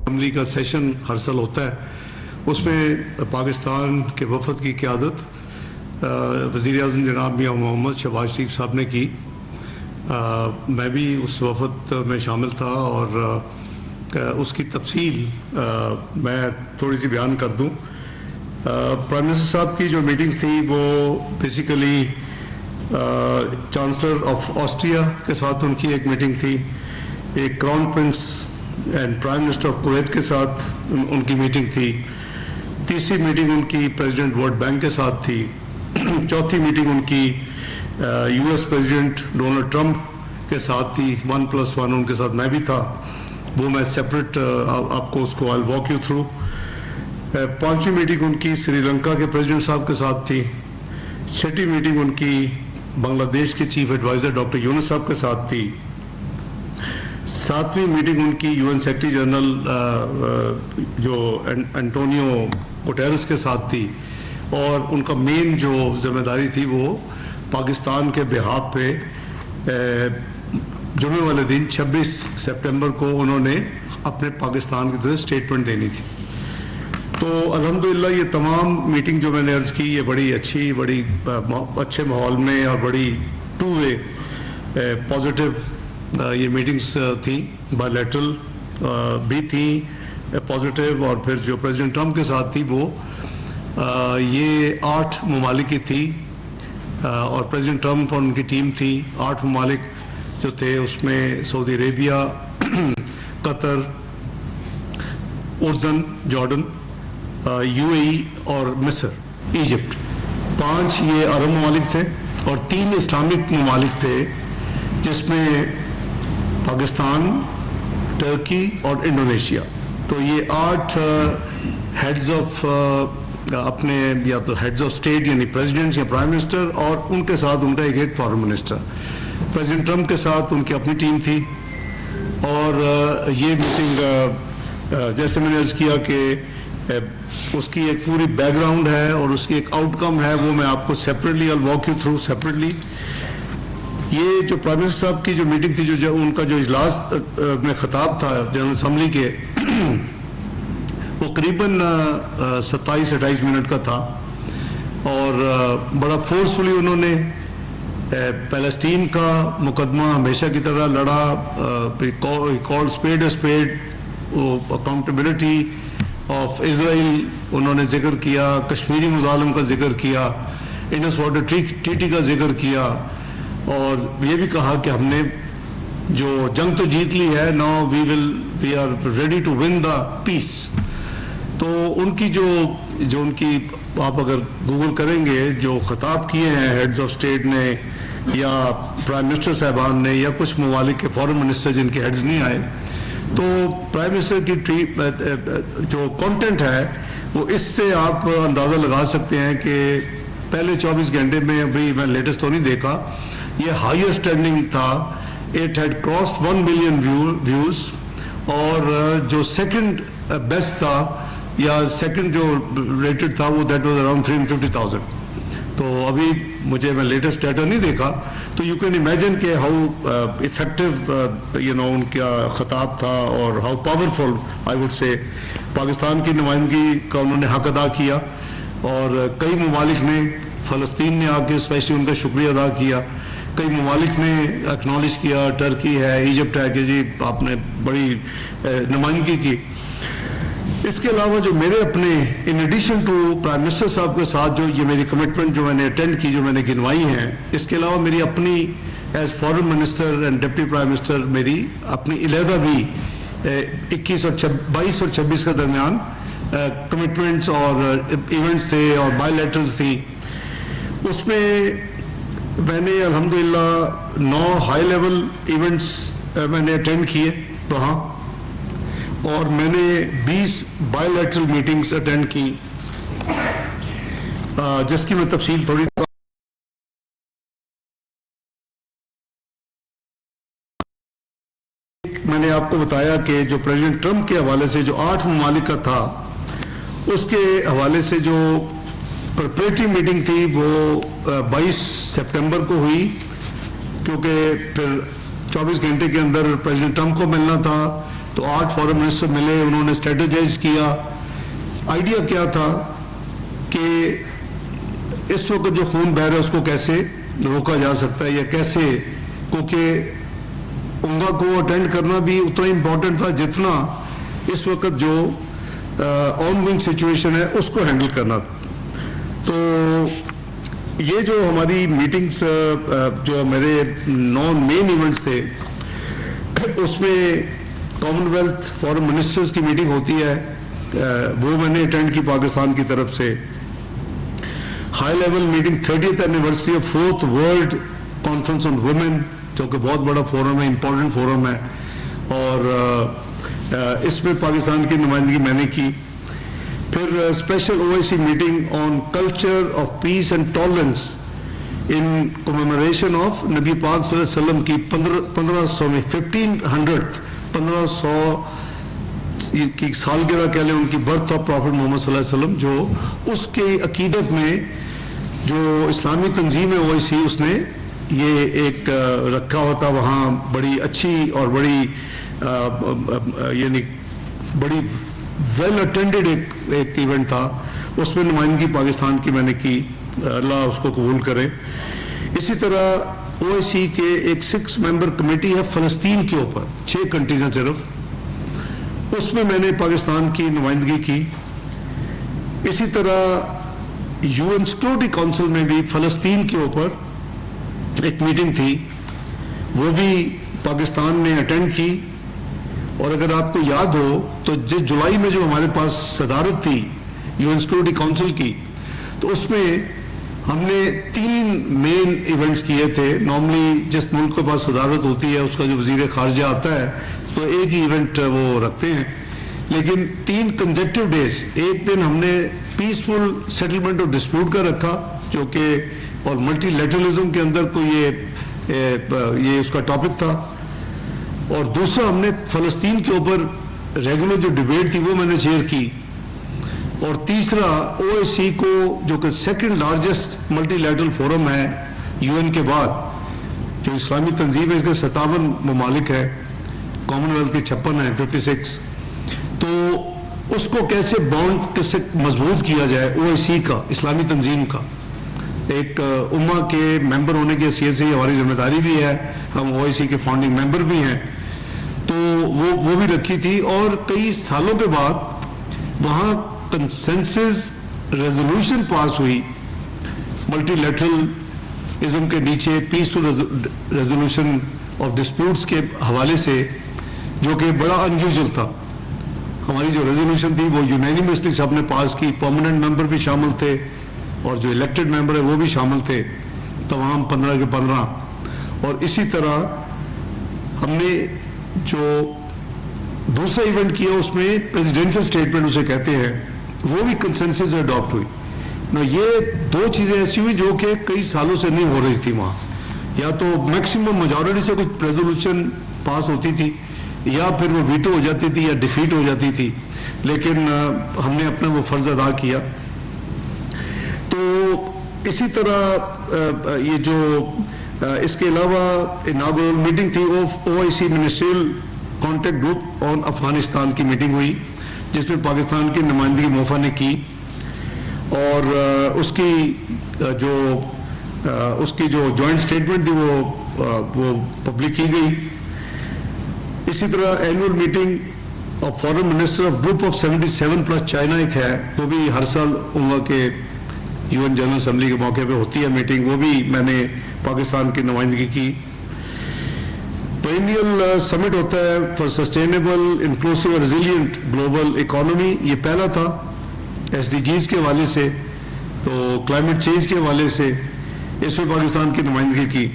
Assembly کا session ہر سال ہوتا ہے، اس میں پاکستان کے وفد کی قیادت وزیر اعظم جناب میاں محمد شہباز شریف صاحب نے کی. میں بھی اس وفد میں شامل تھا اور اس کی تفصیل میں تھوڑی سی بیان کر دوں. پرائم منسٹر صاحب کی جو میٹنگز تھی وہ بیسیکلی چانسلر آف آسٹریا کے ساتھ ان کی ایک میٹنگ تھی، ایک crown prince and prime minister of Kuwait کے ساتھ ان کی میٹنگ تھی، تیسری میٹنگ ان کی پریزیڈنٹ ورلڈ بینک کے ساتھ تھی، چوتھی میٹنگ ان کی U S president Donald Trump کے ساتھ تھی، 1+1 ان کے ساتھ میں بھی تھا، وہ میں سیپریٹ آپ کو اس کو آئی واک یو تھرو. پانچویں میٹنگ ان کی سری لنکا کے پریزیڈنٹ صاحب کے ساتھ تھی، چھٹی میٹنگ ان کی بنگلہ دیش کے چیف ایڈوائزر ڈاکٹر یونس صاحب کے ساتھ تھی، ساتویں میٹنگ ان کی یو این سیکرٹری جنرل جو انٹونیو گوٹیرس کے ساتھ تھی، اور ان کا مین جو ذمہ داری تھی وہ پاکستان کے بہاف پہ جمعے والے دن 26 سپٹمبر کو انہوں نے اپنے پاکستان کی طرف اسٹیٹمنٹ دینی تھی. تو الحمدللہ یہ تمام میٹنگ جو میں نے عرض کی یہ بڑی اچھی، بڑی اچھے ماحول میں اور بڑی ٹو وے پازیٹیو یہ میٹنگز تھیں، بائی لیٹرل بھی تھیں پازیٹیو، اور پھر جو پریزیڈنٹ ٹرمپ کے ساتھ تھی وہ یہ 8 ممالک کی تھی، اور پریزیڈنٹ ٹرمپ اور ان کی ٹیم تھی. 8 ممالک جو تھے اس میں سعودی عربیہ، قطر، اردن، جارڈن، یو اے ای اور مصر، ایجپٹ. 5 یہ عرب ممالک تھے اور 3 اسلامک ممالک تھے جس میں پاکستان، ٹرکی اور انڈونیشیا. تو یہ 8 ہیڈز آف اپنے یا تو ہیڈز آف اسٹیٹ یعنی پریزیڈنٹ یا پرائم منسٹر، اور ان کے ساتھ ان کا ایک فارن منسٹر. پریزیڈنٹ ٹرمپ کے ساتھ ان کی اپنی ٹیم تھی، اور یہ میٹنگ جیسے میں نے عرض کیا کہ اس کی ایک پوری بیک گراؤنڈ ہے اور اس کی ایک آؤٹ کم ہے، وہ میں آپ کو separately I walk you through separately. یہ جو پرائم منسٹر صاحب کی جو میٹنگ تھی، جو ان کا جو اجلاس میں خطاب تھا جنرل اسمبلی کے، وہ قریباً 27-28 منٹ کا تھا، اور بڑا فورسفلی انہوں نے پیلسٹین کا مقدمہ ہمیشہ کی طرح لڑا، کال اسپیڈ اے اسپیڈ، اکاؤنٹیبلٹی آف اسرائیل انہوں نے ذکر کیا، کشمیری مظالم کا ذکر کیا، انڈس واٹر ٹریٹی کا ذکر کیا، اور یہ بھی کہا کہ ہم نے جو جنگ تو جیت لی ہے، now we are ready to win the peace. تو ان کی جو ان کی آپ اگر گوگل کریں گے جو خطاب کیے ہیں ہیڈز آف اسٹیٹ نے یا پرائم منسٹر صاحبان نے یا کچھ ممالک کے فارن منسٹر جن کے ہیڈز نہیں آئے، تو پرائم منسٹر کی جو کانٹینٹ ہے وہ اس سے آپ اندازہ لگا سکتے ہیں کہ پہلے 24 گھنٹے میں، ابھی میں لیٹسٹ تو نہیں دیکھا، یہ ہائیسٹ ٹرینڈنگ تھا. It had crossed 1 million views, اور جو سیکنڈ بیسٹ تھا یا سیکنڈ جو ریٹڈ تھا وہ دیٹ واز اراؤنڈ 350,000. تو ابھی میں لیٹسٹ ڈیٹا نہیں دیکھا، تو یو کین امیجن کہ ہاؤ افیکٹو ان کا خطاب تھا، اور how powerful I would say Pakistan کی نمائندگی کا انہوں نے حق ادا کیا. اور کئی ممالک نے، فلسطین نے آ کے اسپیشلی ان کا شکریہ ادا کیا، کئی ممالک نے اکنالج کیا، ٹرکی ہے، ایجپٹ ہے کہ جی آپ نے بڑی نمائندگی کی. اس کے علاوہ جو میرے اپنے in addition to prime minister صاحب کے ساتھ جو یہ میری کمٹمنٹ جو میں نے اٹینڈ کی، جو میں نے گنوائی ہیں، اس کے علاوہ میری اپنی as foreign minister and deputy prime minister میری اپنی علیحدہ بھی 22 اور 26 کے درمیان کمٹمنٹس اور ایونٹس تھے اور بائی لیٹرز تھیں. اس میں میں نے الحمدللہ 9 ہائی لیول ایونٹس میں نے اٹینڈ کیے وہاں، اور میں نے 20 بائی لیٹرل میٹنگز اٹینڈ کی، جس کی میں تفصیل تھوڑی میں نے آپ کو بتایا کہ جو پریزیڈنٹ ٹرمپ کے حوالے سے جو 8 ممالک کا تھا، اس کے حوالے سے جو پریپریٹری میٹنگ تھی وہ 22 سپٹمبر کو ہوئی، کیونکہ پھر 24 گھنٹے کے اندر پریزیڈنٹ ٹرمپ کو ملنا تھا، تو 8 فارن منسٹر ملے, انہوں نے اسٹریٹجائز کیا. آئیڈیا کیا تھا کہ اس وقت جو خون بہہ رہا ہے اس کو کیسے روکا جا سکتا ہے, یا کیسے, کیونکہ انگا کو اٹینڈ کرنا بھی اتنا امپورٹنٹ تھا جتنا اس وقت جو آن گوئنگ سچویشن ہے اس کو ہینڈل کرنا تھا. تو یہ جو ہماری میٹنگز, جو میرے 9 مین ایونٹس تھے, اس میں کامن ویلتھ فارن منسٹرز کی میٹنگ ہوتی ہے, وہ میں نے اٹینڈ کی پاکستان کی طرف سے. High level meeting 30th anniversary of 4th world conference on women, جو کہ بہت بڑا فورم ہے, امپورٹنٹ فورم ہے, اور اس میں پاکستان کی نمائندگی میں نے کی. پھر special OIC meeting on culture of peace and tolerance in commemoration of نبی پاک صلی اللہ علیہ وسلم کی 1500 میں 1500 کی سالگرہ کہہ لیں, ان کی برتھ آف پروفٹ محمد صلی اللہ علیہ وسلم, جو اس کے عقیدت میں جو اسلامی تنظیم ہے OIC, اس نے یہ ایک رکھا ہوتا وہاں, بڑی اچھی اور بڑی یعنی بڑی ویل اٹینڈڈ ایک ایونٹ تھا. اس میں نمائندگی پاکستان کی میں نے کی, اللہ اس کو قبول کرے. اسی طرح OIC کے ایک 6 ممبر کمیٹی ہے فلسطین کے اوپر, 6 کنٹریز ہیں صرف, اس میں میں نے پاکستان کی نمائندگی کی. اسی طرح UN سیکورٹی کونسل میں بھی فلسطین کے اوپر ایک میٹنگ تھی, وہ بھی پاکستان نے اٹینڈ کی. اور اگر آپ کو یاد ہو تو جس جولائی میں جو ہمارے پاس صدارت تھی UN سیکورٹی کونسل کی, تو اس میں ہم نے 3 مین ایونٹس کیے تھے. نارملی جس ملک کے پاس صدارت ہوتی ہے اس کا جو وزیر خارجہ آتا ہے تو ایک ہی ایونٹ وہ رکھتے ہیں, لیکن 3 کنزیکٹیو ڈیز, ایک دن ہم نے پیسفل سیٹلمنٹ آف ڈسپیوٹ کا رکھا, جو کہ اور ملٹی لیٹرلزم کے اندر کو یہ اس کا ٹاپک تھا, اور دوسرا ہم نے فلسطین کے اوپر ریگولر جو ڈیبیٹ تھی وہ میں نے چیئر کی, اور تیسرا OIC کو جو کہ second largest multi lateral forum ہے UN کے بعد, جو اسلامی تنظیم ہے, اس کے 57 ممالک ہے, کامن ویلتھ کے 56 ہیں 56, تو اس کو کیسے بانڈ کیسے مضبوط کیا جائے OIC کا, اسلامی تنظیم کا. ایک امہ کے ممبر ہونے کی حیثیت سے ہماری ذمہ داری بھی ہے, ہم OIC کے فاؤنڈنگ ممبر بھی ہیں, تو وہ بھی رکھی تھی. اور کئی سالوں کے بعد وہاں کنسنسس ریزولوشن پاس ہوئی ملٹی لیٹرلزم کے نیچے, پیسفل ریزولوشن آف ڈسپیوٹس کے حوالے سے, جو کہ بڑا انیوژل تھا. ہماری جو ریزولوشن تھی وہ یونینیمسلی سب نے پاس کی, پرماننٹ ممبر بھی شامل تھے اور جو الیکٹڈ ممبر ہے وہ بھی شامل تھے, تمام 15 کے 15. اور اسی طرح ہم نے جو دوسرا ایونٹ کیا اس میں پریزیڈنشل اسٹیٹمنٹ اسے کہتے ہیں, وہ بھی کنسنسس اڈاپٹ ہوئی. یہ 2 چیزیں ایسی ہوئی جو کہ کئی سالوں سے نہیں ہو رہی تھی وہاں, یا تو میکسیمم میجورٹی سے کچھ ریزولوشن پاس ہوتی تھی, یا پھر وہ ویٹو ہو جاتی تھی یا ڈیفیٹ ہو جاتی تھی, لیکن ہم نے اپنا وہ فرض ادا کیا. تو اسی طرح یہ جو اس کے علاوہ اناگورل میٹنگ تھی OIC ministerial contact group on Afghanistan کی میٹنگ ہوئی, جس میں پاکستان کی نمائندگی موفا نے کی, اور اس کی جو جوائنٹ اسٹیٹمنٹ تھی وہ پبلک کی گئی. اسی طرح annual meeting of foreign minister of group of 77 plus China ایک ہے, وہ بھی ہر سال UNGA کے UN جنرل اسمبلی کے موقع پہ ہوتی ہے میٹنگ, وہ بھی میں نے پاکستان کی نمائندگی کی. پرینیل سمٹ ہوتا ہے فار سسٹینیبل انکلوسیو اور ریزیلینٹ گلوبل اکانومی, یہ پہلا تھا SDGs کے حوالے سے, تو کلائمیٹ چینج کے حوالے سے اس میں پاکستان کی نمائندگی کی.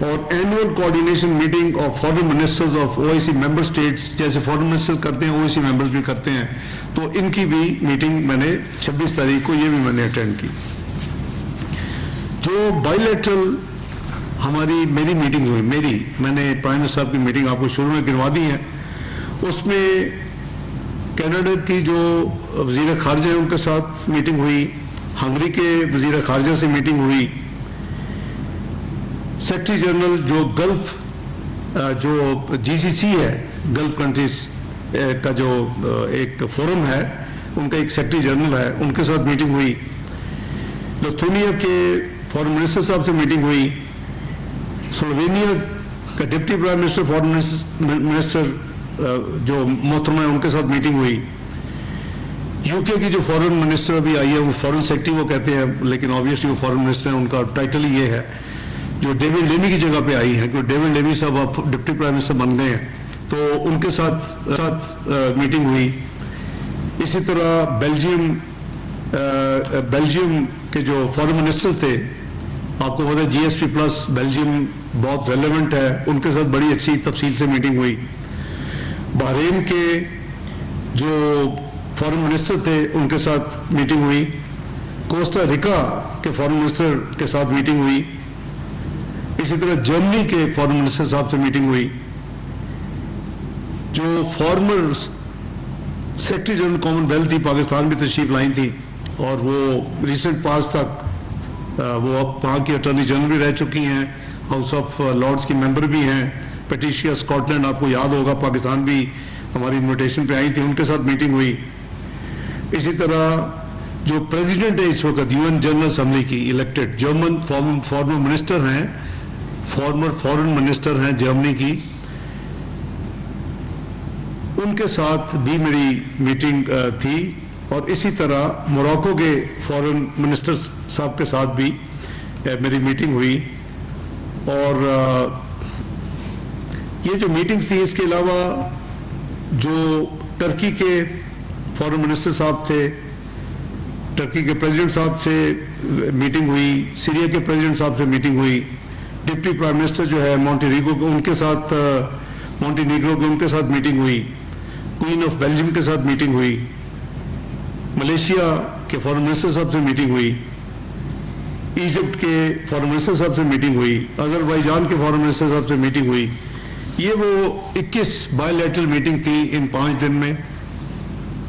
اور annual coordination meeting of foreign ministers of OIC member states, جیسے فارن منسٹر کرتے ہیں OIC ممبرز بھی کرتے ہیں, تو ان کی بھی میٹنگ میں نے 26 تاریخ کو یہ بھی میں نے اٹینڈ کی. جو بائی لیٹرل میری میٹنگ ہوئی, میں نے پرائم منسٹر صاحب کی میٹنگ آپ کو شروع میں گنوا دی ہے, اس میں کینیڈا کی جو وزیر خارجہ ہیں ان کے ساتھ میٹنگ ہوئی, ہنگری کے وزیر خارجہ سے میٹنگ ہوئی, سیکرٹری جنرل جو گلف جو GCC ہے, گلف کنٹریز کا جو ایک فورم ہے ان کا ایک سیکرٹری جنرل ہے, ان کے ساتھ میٹنگ ہوئی. لتھونیا کے فارن منسٹر صاحب سے میٹنگ ہوئی. سلووینیا کا deputy prime minister foreign minister جو محترمہ ہے ان کے ساتھ میٹنگ ہوئی. یو کے کی جو فارن منسٹر ابھی آئی ہے وہ فارن سیکرٹری وہ کہتے ہیں, لیکن آبویسلی وہ فارن منسٹر ہیں, ان کا ٹائٹل ہی یہ ہے, جو ڈیوڈ لیمی کی جگہ پہ آئی ہیں, کیونکہ ڈیوڈ لیمی صاحب اب ڈپٹی پرائم منسٹر بن گئے ہیں, تو ان کے ساتھ میٹنگ ہوئی. اسی طرح بیلجیم کے جو فارن منسٹر تھے, آپ کو پتا ہے جی ایس پی پلس بیلجیم بہت ریلیونٹ ہے, ان کے ساتھ بڑی اچھی تفصیل سے میٹنگ ہوئی. بحرین کے جو فارن منسٹر تھے ان کے ساتھ میٹنگ ہوئی. کوسٹا ریکا کے فارن منسٹر کے ساتھ میٹنگ ہوئی. اسی طرح جرمنی کے فارن منسٹر صاحب سے میٹنگ ہوئی. جو former secretary general Commonwealth تھی پاکستان بھی تشریف لائی تھی, اور وہ ریسنٹ پاس تک وہ اب وہاں کی اٹارنی جنرل بھی رہ چکی ہیں, ہاؤس آف لارڈز کی ممبر بھی ہیں. پیٹیشیا اسکاٹ لینڈ آپ کو یاد ہوگا, پاکستان بھی ہماری انویٹیشن پہ آئی تھی, ان کے ساتھ میٹنگ ہوئی. اسی طرح جو پریزیڈنٹ ہے اس وقت یو این جنرل اسمبلی کی الیکٹڈ, جرمن فارمر منسٹر ہیں, فارمر فارن منسٹر ہیں جرمنی کی, ان کے ساتھ بھی میری میٹنگ تھی. اور اسی طرح موراکو کے فارن منسٹر صاحب کے ساتھ بھی میری میٹنگ ہوئی. اور یہ جو میٹنگز تھی, اس کے علاوہ جو ٹرکی کے فارن منسٹر صاحب تھے, ٹرکی کے پریزیڈنٹ صاحب سے میٹنگ ہوئی. سیریا کے پریزیڈنٹ صاحب سے میٹنگ ہوئی. ڈپٹی پرائم منسٹر جو ہے مونٹینیگرو کے ان کے ساتھ میٹنگ ہوئی. کوئین آف بیلجیم کے ساتھ میٹنگ ہوئی. ملیشیا کے فارن منسٹر صاحب سے میٹنگ ہوئی. ایجپٹ کے فارن منسٹر صاحب سے میٹنگ ہوئی. آذربائیجان کے فارن منسٹر صاحب سے میٹنگ ہوئی. یہ وہ 21 بائی لیٹرل میٹنگ تھی ان 5 دن میں.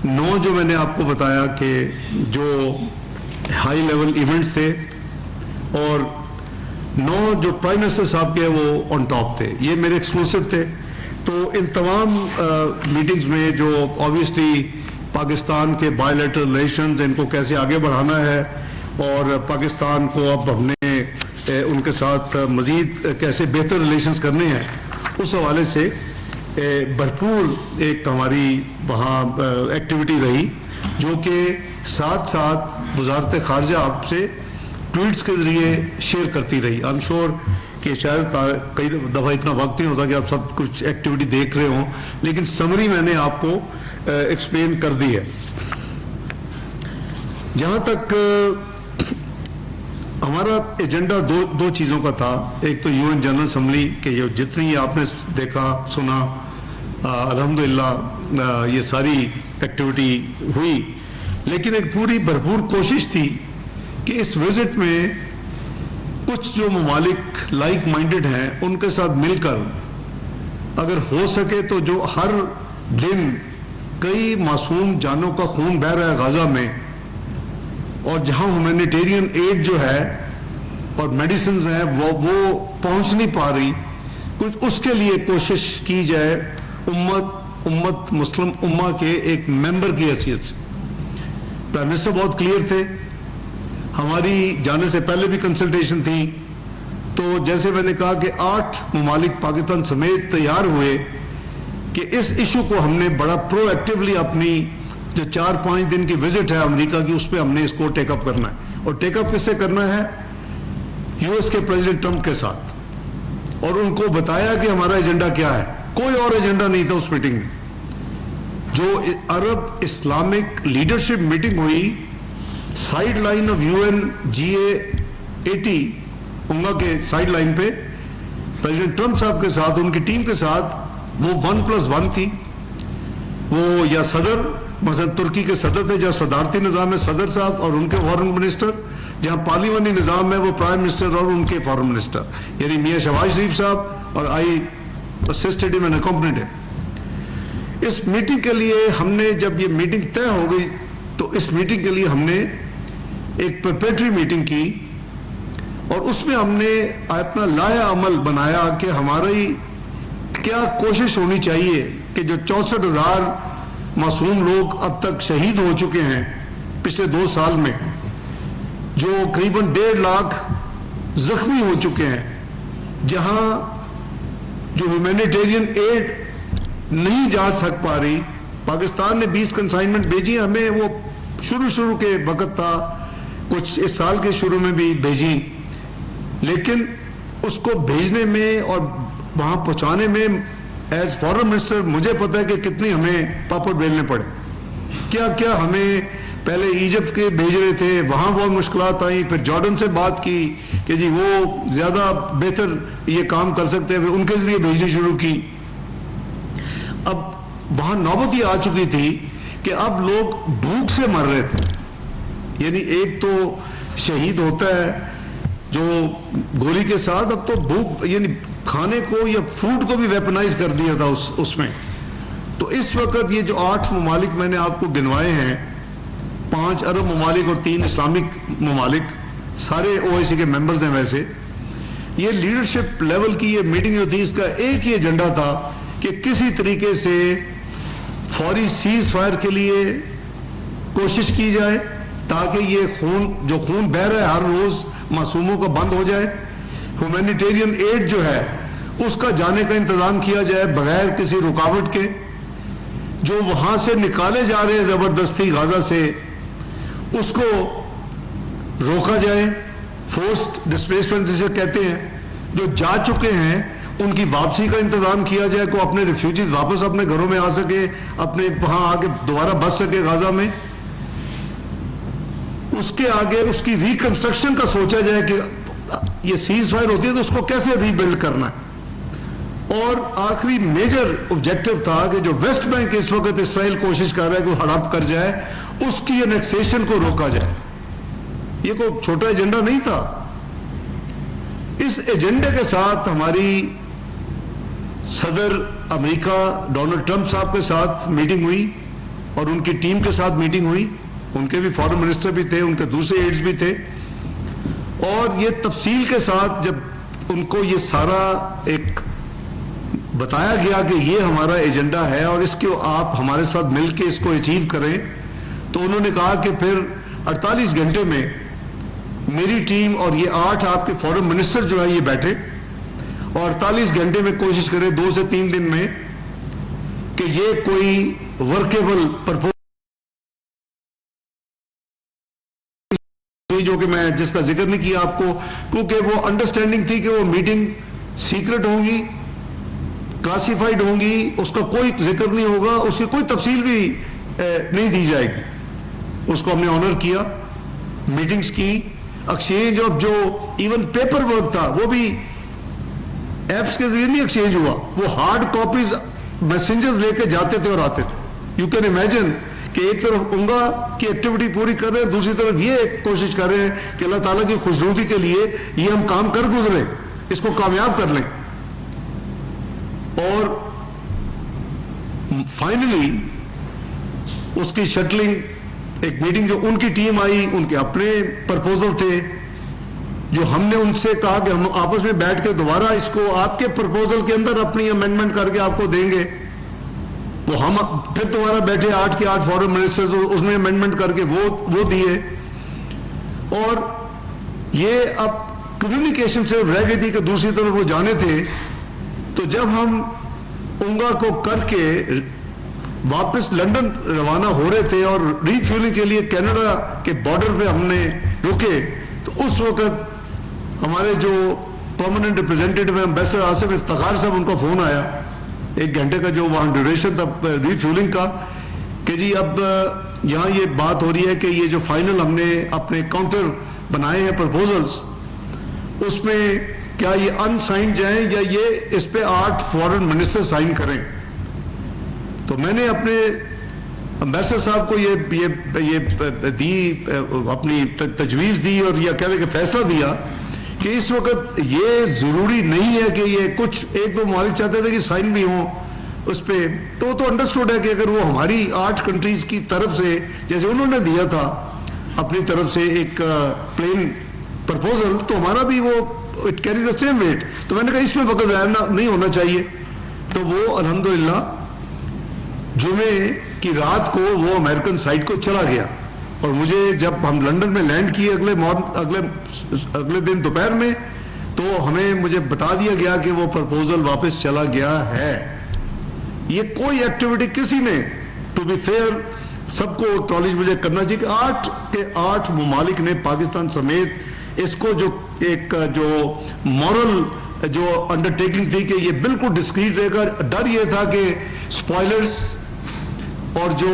9 جو میں نے آپ کو بتایا کہ جو ہائی لیول ایونٹس تھے, اور 9 جو پرائم منسٹر صاحب کے وہ آن ٹاپ تھے, یہ میرے ایکسکلوسیو تھے. تو ان تمام میٹنگز میں جو آبویسلی پاکستان کے بائی لیٹرل ریلیشنز, ان کو کیسے آگے بڑھانا ہے, اور پاکستان کو اب ہم نے ان کے ساتھ مزید کیسے بہتر ریلیشنز کرنے ہیں, اس حوالے سے بھرپور ایک ہماری وہاں ایکٹیویٹی رہی, جو کہ ساتھ ساتھ وزارت خارجہ آپ سے ٹویٹس کے ذریعے شیئر کرتی رہی. آئی ایم شیور کہ شاید کئی دفعہ اتنا وقت نہیں ہوتا کہ آپ سب کچھ ایکٹیویٹی دیکھ رہے ہوں, لیکن سمری میں نے آپ کو ایکسپلین کر دی ہے. جہاں تک ہمارا ایجنڈا دو چیزوں کا تھا. ایک تو یو این جنرل اسمبلی کے جو جتنی آپ نے دیکھا سنا, الحمدللہ یہ ساری ایکٹیویٹی ہوئی, لیکن ایک پوری بھرپور کوشش تھی کہ اس وزٹ میں کچھ جو ممالک لائک مائنڈڈ ہیں ان کے ساتھ مل کر اگر ہو سکے تو جو ہر دن کئی معصوم جانوں کا خون بہہ رہا ہے غزہ میں, اور جہاں ہیومینیٹیرین ایڈ جو ہے اور میڈیسنز ہیں وہ پہنچ نہیں پا رہی, کچھ اس کے لیے کوشش کی جائے امت مسلم امہ کے ایک ممبر کی حیثیت سے. پرائم منسٹر بہت کلیئر تھے, ہماری جانے سے پہلے بھی کنسلٹیشن تھی. تو جیسے میں نے کہا کہ 8 ممالک پاکستان سمیت تیار ہوئے کہ اس ایشو کو ہم نے بڑا پرو ایکٹیولی اپنی جو 4-5 دن کی وزٹ ہے امریکہ کی, اس پہ ہم نے اس کو ٹیک اپ کرنا ہے. اور ٹیک اپ کس سے کرنا ہے؟ یو ایس کے پریزیڈنٹ ٹرمپ کے ساتھ, اور ان کو بتایا کہ ہمارا ایجنڈا کیا ہے. کوئی اور ایجنڈا نہیں تھا اس میٹنگ میں. جو عرب اسلامک لیڈرشپ میٹنگ ہوئی sideline of U N GA80 UNGA کے سائیڈ لائن پہ پریزیڈنٹ ٹرمپ صاحب کے ساتھ ان کی ٹیم کے ساتھ, وہ 1+1 تھی. وہ یا صدر مثلا ترکی کے صدر تھے, جہاں صدارتی نظام ہے صدر صاحب اور ان کے فارن منسٹر, جہاں پارلیمانی نظام ہے وہ پرائم منسٹر اور ان کے فارن منسٹر, یعنی میاں شہباز شریف صاحب, اور آئی اسسٹڈ ہم اینڈ اکمپنیڈ ہم. اس میٹنگ کے لیے ہم نے جب یہ میٹنگ طے ہو گئی تو اس میٹنگ کے لیے ہم نے ایک پریپریٹری میٹنگ کی, اور اس میں ہم نے اپنا لائحہ عمل بنایا کہ ہماری کیا کوشش ہونی چاہیے کہ جو 64,000 معصوم لوگ اب تک شہید ہو چکے ہیں پچھلے 2 سال میں، جو قریباً 1.5 لاکھ زخمی ہو چکے ہیں، جہاں جو ہیومینیٹیرین ایڈ نہیں جا سک پا رہی. پاکستان نے 20 کنسائنمنٹ بھیجی، ہمیں وہ شروع کے وقت تھا، کچھ اس سال کے شروع میں بھی بھیجی، لیکن اس کو بھیجنے میں اور وہاں پہنچانے میں ایز فارن منسٹر مجھے پتا ہے کہ کتنی ہمیں پاپڑ بیلنے پڑے. کیا ہمیں پہلے ایجپٹ کے بھیج رہے تھے، وہاں بہت مشکلات آئیں، پھر جارڈن سے بات کی کہ جی وہ زیادہ بہتر یہ کام کر سکتے ہیں، ان کے ذریعے بھیجنی شروع کی. اب وہاں نوبت یہ آ چکی تھی کہ اب لوگ بھوک سے مر رہے تھے. یعنی ایک تو شہید ہوتا ہے جو گولی کے ساتھ، اب تو بھوک، یعنی کھانے کو یا فوڈ کو بھی ویپنائز کر دیا تھا اس میں. تو اس وقت یہ جو 8 ممالک میں نے آپ کو گنوائے ہیں، 5 عرب ممالک اور 3 اسلامک ممالک، سارے OIC کے ممبرز ہیں. ویسے یہ لیڈرشپ لیول کی یہ میٹنگ جو تھی، اس کا ایک ہی ایجنڈا تھا کہ کسی طریقے سے فوری سیز فائر کے لیے کوشش کی جائے تاکہ یہ جو خون بہہ رہا ہے ہر روز معصوموں کا بند ہو جائے. ہیومینیٹیرین ایڈ جو ہے اس کا جانے کا انتظام کیا جائے بغیر کسی رکاوٹ کے. جو وہاں سے نکالے جا رہے ہیں زبردستی غزہ سے، اس کو روکا جائے. فورسڈ ڈسپلیسمنٹ جسے کہتے ہیں، جو جا چکے ہیں ان کی واپسی کا انتظام کیا جائے، کو اپنے ریفیوجیز واپس اپنے گھروں میں آ سکے، اپنے وہاں آ کے دوبارہ بس سکے غزہ میں. اس کے آگے اس کی ریکنسٹرکشن کا سوچا جائے کہ یہ سیز فائر ہوتی ہے تو اس کو کیسے ری بلڈ کرنا ہے. اور آخری میجر آبجیکٹو تھا کہ جو ویسٹ بینک اس وقت اسرائیل کوشش کر رہا ہے کہ ہڑپ کر جائے، اس کی انیکسیشن کو روکا جائے. یہ کوئی چھوٹا ایجنڈا نہیں تھا. اس ایجنڈے کے ساتھ ہماری صدر امریکہ ڈونلڈ ٹرمپ صاحب کے ساتھ میٹنگ ہوئی اور ان کی ٹیم کے ساتھ میٹنگ ہوئی. ان کے بھی فارن منسٹر بھی تھے، ان کے دوسرے ایڈز بھی تھے، اور یہ تفصیل کے ساتھ جب ان کو یہ سارا ایک بتایا گیا کہ یہ ہمارا ایجنڈا ہے اور اس کو آپ ہمارے ساتھ مل کے اس کو اچیو کریں، تو انہوں نے کہا کہ پھر 48 گھنٹے میں میری ٹیم اور یہ 8 آپ کے فارن منسٹر جو ہے یہ بیٹھے اور 48 گھنٹے میں کوشش کریں 2 سے 3 دن میں کہ یہ کوئی ورکیبل پرپوزل جو کہ میں جس کا ذکر نہیں کیا آپ کو، کیونکہ وہ انڈرسٹینڈنگ تھی کہ وہ میٹنگ سیکرٹ ہوں گی، کلاسیفائڈ ہوں گی، اس کا کوئی ذکر نہیں ہوگا، اس کی کوئی تفصیل بھی نہیں دی جائے گی. اس کو ہم نے آنر کیا، میٹنگز کی، ایکسچینج آف جو ایون پیپر ورک تھا وہ بھی ایپس کے ذریعے نہیں ایکسچینج ہوا، وہ ہارڈ کاپیز میسنجرز لے کے جاتے تھے اور آتے تھے. یو کین امیجن کہ ایک طرف انگا کی ایکٹیویٹی پوری کر رہے ہیں، دوسری طرف یہ کوشش کر رہے ہیں کہ اللہ تعالیٰ کی خوشنودی کے لیے یہ ہم کام کر گزرے، اس کو کامیاب کر لیں. اور فائنلی اس کی شٹلنگ، ایک میٹنگ جو ان کی ٹیم آئی، ان کے اپنے پرپوزل تھے جو ہم نے ان سے کہا کہ ہم آپس میں بیٹھ کے دوبارہ اس کو آپ کے پرپوزل کے اندر اپنی امینڈمنٹ کر کے آپ کو دیں گے. وہ ہم پھر دوبارہ بیٹھے 8 کے 8 فارن منسٹرز، اس میں امینڈمنٹ کر کے وہ دیے. اور یہ اب کمیونیکیشن صرف رہ گئی تھی کہ دوسری طرف وہ جانے تھے. تو جب ہم انگا کو کر کے واپس لندن روانہ ہو رہے تھے اور ری فیولنگ کے لیے کینیڈا کے بارڈر پہ ہم نے رکے، تو اس وقت ہمارے جو پرماننٹ ریپرزینٹیٹو ہیں امبیسڈر آصف افتخار صاحب، ان کا فون آیا 1 گھنٹے کا جو وہاں ڈیوریشن تھا ری فیولنگ کا، کہ جی اب یہاں یہ بات ہو رہی ہے کہ یہ جو فائنل ہم نے اپنے کاؤنٹر بنائے ہیں پرپوزلز، اس میں کیا یہ ان سائن جائیں یا یہ اس پہ 8 فارن منسٹر سائن کریں. تو میں نے اپنے امبیسڈر صاحب کو یہ دی، اپنی تجویز دی اور یہ کہہ لیں کہ فیصلہ دیا کہ اس وقت یہ ضروری نہیں ہے کہ یہ کچھ 1-2 ممالک چاہتے تھے کہ سائن بھی ہوں اس پہ. تو انڈرسٹوڈ ہے کہ اگر وہ ہماری 8 کنٹریز کی طرف سے، جیسے انہوں نے دیا تھا اپنی طرف سے ایک پلین پرپوزل، تو ہمارا بھی وہ it carry the same weight. تو میں نے کہا اس میں وقت ضائع نہیں ہونا چاہیے. تو وہ الحمدللہ جمعے کی رات کو وہ امریکن سائٹ کو چلا گیا اور مجھے جب ہم لندن میں لینڈ کیے اگلے دن دوپہر میں تو مجھے بتا دیا گیا کہ وہ پرپوزل واپس چلا گیا ہے. یہ کوئی ایکٹیویٹی کسی نے, ٹو بی فیئر سب کو اکنالج مجھے کرنا چاہیے کہ 8 ممالک نے پاکستان سمیت اس کو جو مورل جو انڈرٹیکنگ تھی کہ یہ بالکل ڈسکریٹ رہے گا. ڈر یہ تھا کہ اسپوائلرز اور جو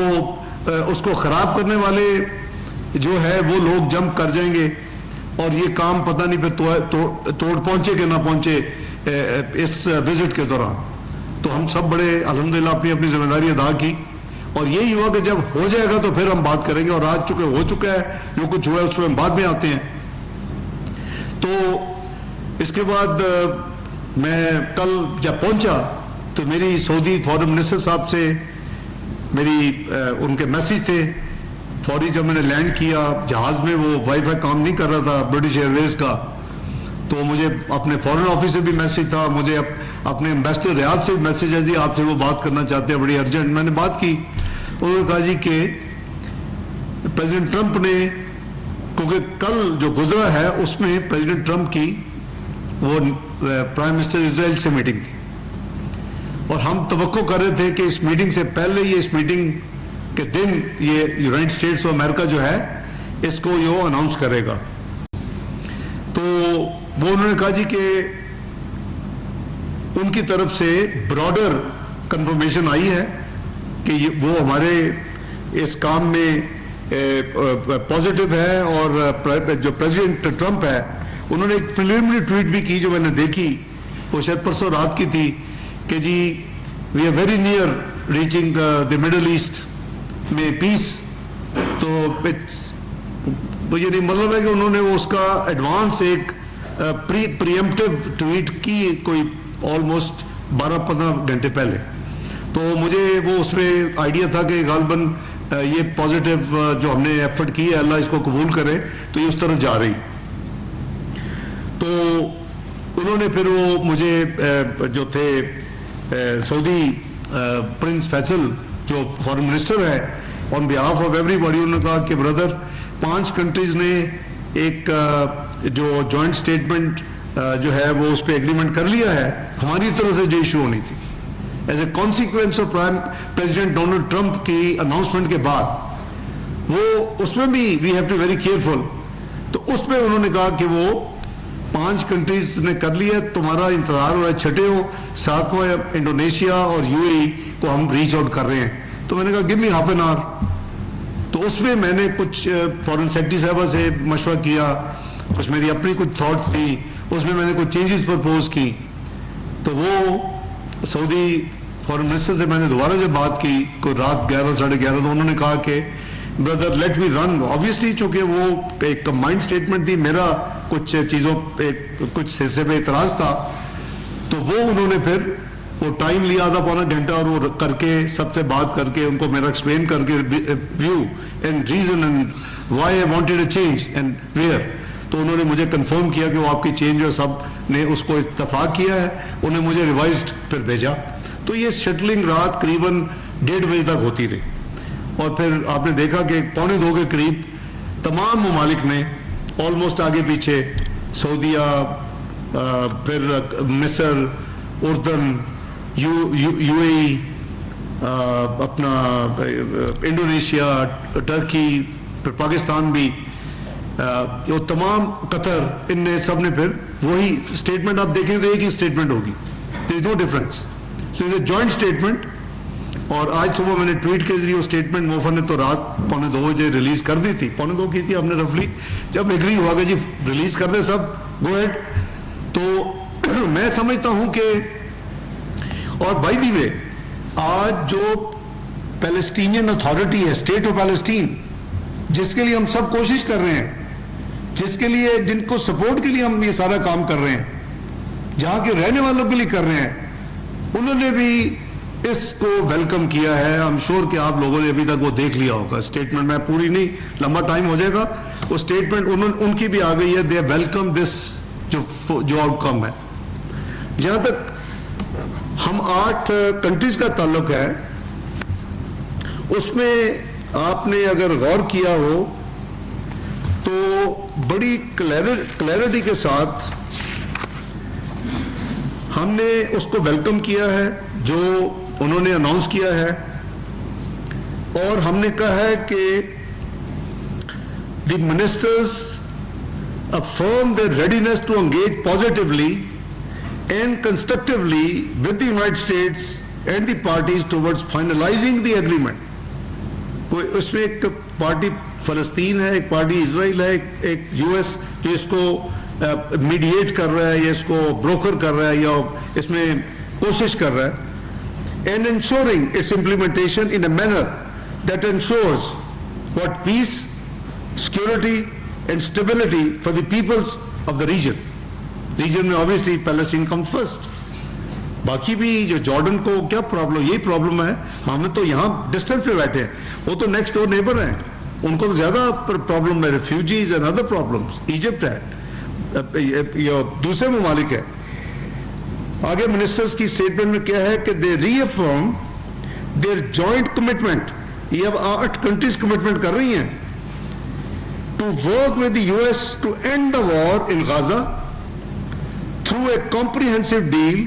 اس کو خراب کرنے والے جو ہے وہ لوگ جمپ کر جائیں گے اور یہ کام پتہ نہیں پھر توڑ پہنچے کہ نہ پہنچے اس وزٹ کے دوران. تو ہم سب بڑے الحمدللہ اپنی ذمہ داری ادا کی اور یہی ہوا کہ جب ہو جائے گا تو پھر ہم بات کریں گے, اور آج چکے ہو چکا ہے جو کچھ ہوا ہے اس میں ہم بعد میں آتے ہیں. تو اس کے بعد میں کل جب پہنچا تو میری سعودی فارن منسٹر صاحب سے ان کے میسج تھے فوری. جب میں نے لینڈ کیا جہاز میں وہ وائی فائی کام نہیں کر رہا تھا برٹش ایئر ویز کا, تو مجھے اپنے فارن آفس سے بھی میسج تھا, مجھے اپنے ایمبیسڈر ریاض سے بھی میسج ہے, جی آپ سے وہ بات کرنا چاہتے ہیں بڑی ارجنٹ. میں نے بات کی, انہوں نے کہا جی کہ پریزیڈنٹ ٹرمپ نے, کیونکہ کل جو گزرا ہے اس میں پریزیڈنٹ ٹرمپ کی وہ پرائم منسٹر اسرائیل سے میٹنگ تھی اور ہم توقع کر رہے تھے کہ اس میٹنگ سے پہلے یہ اس میٹنگ کے دن یہ یونائٹڈ اسٹیٹس آف امریکہ جو ہے اس کو یہ اناؤنس کرے گا. تو وہ انہوں نے کہا جی کہ ان کی طرف سے براڈر کنفرمیشن آئی ہے کہ وہ ہمارے اس کام میں پازیٹیو ہے, اور جو پریزیڈنٹ ٹرمپ ہے انہوں نے ایک پریلیمنری ٹویٹ بھی کی جو میں نے دیکھی, وہ شاید پرسوں رات کی تھی, کہ جی we are very near reaching the Middle East میں پیس. تو یہ مطلب ہے کہ انہوں نے اس کا ایڈوانس ایک پریمپٹیو ٹویٹ کی کوئی آلموسٹ 12-15 گھنٹے پہلے. تو مجھے وہ اس میں آئیڈیا تھا کہ غالباً یہ پازیٹیو جو ہم نے ایفرٹ کی ہے اللہ اس کو قبول کرے تو یہ اس طرف جا رہی. تو انہوں نے پھر وہ مجھے جو تھے سعودی پرنس فیصل جو فارن منسٹر ہے, آن بیہاف آف ایوری باڈی انہوں نے کہا کہ بردر 5 کنٹریز نے ایک جو جوائنٹ اسٹیٹمنٹ جو ہے وہ اس پہ ایگریمنٹ کر لیا ہے, ہماری طرف سے جو ایشو ہونی تھی as a consequence of President Donald Trump کی اناؤنسمنٹ کے بعد, وہ اس میں بھی we have to very careful. تو اس میں انہوں نے کہا کہ وہ 5 کنٹریز نے کر لیا, تمہارا انتظار ہو رہا ہے 6واں 7واں انڈونیشیا اور UAE کو ہم ریچ آؤٹ کر رہے ہیں. تو میں نے کہا give me half an hour. تو اس میں میں نے کچھ فارن سیکرٹری صاحبہ سے مشورہ کیا, کچھ میری اپنی کچھ تھاٹس تھی, اس میں نے کچھ چینجز پرپوز کی. تو وہ سعودی فارن منسٹر سے میں نے دوبارہ جب بات کی کوئی رات 11-11:30, تو انہوں نے کہا کہ بردر لیٹ می رن. آبویسلی چونکہ وہ ایک کمبائنڈ اسٹیٹمنٹ تھی, میرا کچھ چیزوں پہ کچھ حصے پہ اعتراض تھا, تو وہ انہوں نے پھر وہ ٹائم لیا آدھا پونا گھنٹہ, اور وہ کر کے سب سے بات کر کے ان کو میرا ایکسپلین کر کے view and reason and why I wanted a change and where. تو انہوں نے مجھے کنفرم کیا کہ وہ آپ کی چینج جو سب نے اس کو اتفاق کیا ہے, انہیں مجھے ریوائزڈ پھر بھیجا. تو یہ شٹلنگ رات قریباً 1:30 بجے تک ہوتی رہی, اور پھر آپ نے دیکھا کہ 1:45 کے قریب تمام ممالک نے آلموسٹ آگے پیچھے, سعودیہ, پھر مصر, اردن, UAE, اپنا انڈونیشیا, ٹرکی, پھر پاکستان بھی, وہ تمام قطر, ان نے سب نے پھر وہی اسٹیٹمنٹ آپ دیکھیں تو ایک ہی اسٹیٹمنٹ ہوگی, there is no difference. So is a joint statement. اور آج صبح میں نے ٹویٹ کے ذریعے وہ اسٹیٹمنٹ موفر نے تو رات 1:45 بجے ریلیز کر دی تھی, 1:45 کی تھی ہم نے رفلی, جب ایگری ہوا کہ جی ریلیز کر دیں سب, گو ایڈ. تو میں سمجھتا ہوں کہ, اور بائی دی وے آج جو پیلسٹینین اتھارٹی ہے, اسٹیٹ آف پیلسٹین, جس کے لیے ہم سب کوشش کر رہے ہیں, جس کے لیے جن کو سپورٹ کے لیے ہم یہ سارا کام کر رہے ہیں, جہاں کے رہنے والوں کے لیے کر رہے ہیں, انہوں نے بھی اس کو ویلکم کیا ہے. ہم شور کہ آپ لوگوں نے ابھی تک وہ دیکھ لیا ہوگا اسٹیٹمنٹ, میں پوری نہیں, لمبا ٹائم ہو جائے گا. وہ اسٹیٹمنٹ ان کی بھی آ گئی ہے, دے ویلکم دس جو آؤٹ کم ہے. جہاں تک ہم 8 کنٹریز کا تعلق ہے, اس میں آپ نے اگر غور کیا ہو تو بڑی کلیئرٹی کے ساتھ ہم نے اس کو ویلکم کیا ہے جو انہوں نے اناؤنس کیا ہے, اور ہم نے کہا ہے کہ the ministers affirm their readiness to engage positively and constructively with the United States and the parties towards finalizing the agreement. کوئی اس میں ایک پارٹی فلسطین ہے, ایک پارٹی اسرائیل ہے, ایک یو ایس جو اس کو میڈیٹ کر رہا ہے یا اس کو بروکر کر رہا ہے یا اس میں کوشش کر رہا ہے, and ensuring its implementation in a manner that ensures what peace, security and stability for the peoples of the region. Region میں obviously Palestine comes first. باقی بھی جو جارڈن کو کیا پرابلم, یہی پرابلم ہے, ہم تو یہاں ڈسٹینس پہ بیٹھے ہیں, وہ تو نیکسٹ ڈور نیبر ہیں, ان کو تو زیادہ پرابلم ہے, refugees and other problems. Egypt ہے, دوسرے ممالک ہے. آگے منسٹرز کی اسٹیٹمنٹ میں کیا ہے کہ they reaffirm their joint commitment, یہ اب 8 کنٹریز کمٹمنٹ کر رہی ہیں, to work with the U S to end the war in Gaza through a comprehensive deal